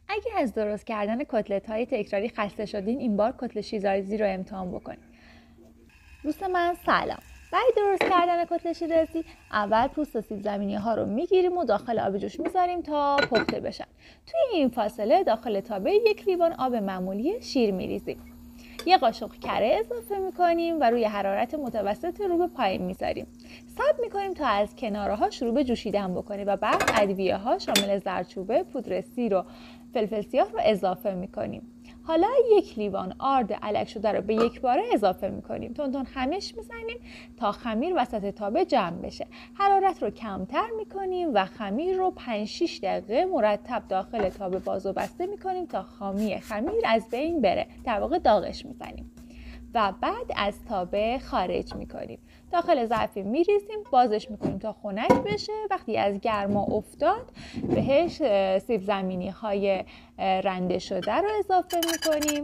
اگه از درست کردن کتلت‌های تکراری خسته شدین، این بار کتلت شیرازی رو امتحان بکنید. دوست من سلام. برای درست کردن کتلت شیرازی اول پوست سیب زمینی ها رو میگیریم و داخل آب جوش میذاریم تا پخته بشن. توی این فاصله داخل تابه 1 لیوان آب معمولی شیر میریزیم. 1 قاشق کره اضافه میکنیم و روی حرارت متوسط رو به پایین میذاریم. صبر میکنیم تا از کنارها شروع به جوشیدن بکنه و بعد ادویه ها شامل زردچوبه، پودر سیر و فلفل سیاه رو اضافه میکنیم. حالا 1 لیوان آرد الک شده رو به یک باره اضافه میکنیم. تون همش میزنیم تا خمیر وسط تابه جمع بشه. حرارت رو کمتر میکنیم و خمیر رو 5-6 دقیقه مرتب داخل تابه باز و بسته میکنیم تا خامی خمیر از بین بره. در واقع داغش میزنیم و بعد از تابه خارج میکنیم. داخل ظرفی میریزیم، بازش میکنیم تا خنک بشه. وقتی از گرما افتاد بهش سیب زمینی های رنده شده رو اضافه میکنیم،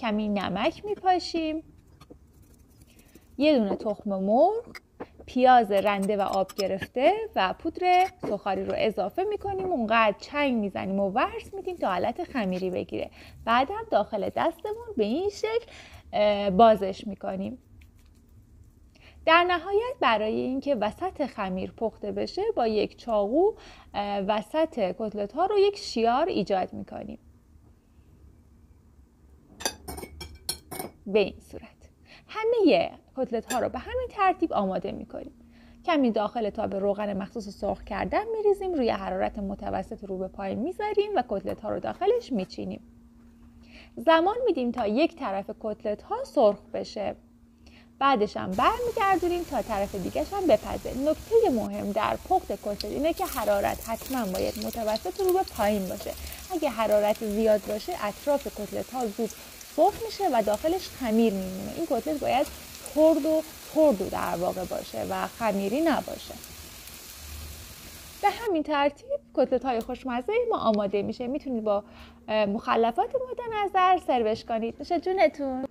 کمی نمک میپاشیم، 1 دونه تخم مرغ، پیاز رنده و آب گرفته و پودر سوخاری رو اضافه میکنیم. اونقدر چنگ میزنیم و ورس میدیم تا حالت خمیری بگیره. بعدم داخل دستمون به این شکل بازش میکنیم. در نهایت برای اینکه وسط خمیر پخته بشه با یک چاقو وسط کتلت ها رو یک شیار ایجاد میکنیم. به این صورت همه کتلت ها رو به همین ترتیب آماده میکنیم. کمی داخل تابه روغن مخصوص سرخ کردن میریزیم، روی حرارت متوسط رو به پایین میذاریم و کتلت ها رو داخلش میچینیم. زمان میدیم تا یک طرف کتلت ها سرخ بشه. بعدش هم برمیگردونیم تا طرف دیگه‌ش هم بپزه. نکته مهم در پخت کتلت اینه که حرارت حتما باید متوسط رو به پایین باشه. اگه حرارت زیاد باشه اطراف کتلت ها زود سرخ میشه و داخلش خمیر میمونه. این کتلت باید خرد در واقع باشه و خمیری نباشه. به همین ترتیب کتلت های خوشمزه ما آماده میشه. میتونید با مخلفات مورد نظر سروش کنید. نوش جونتون.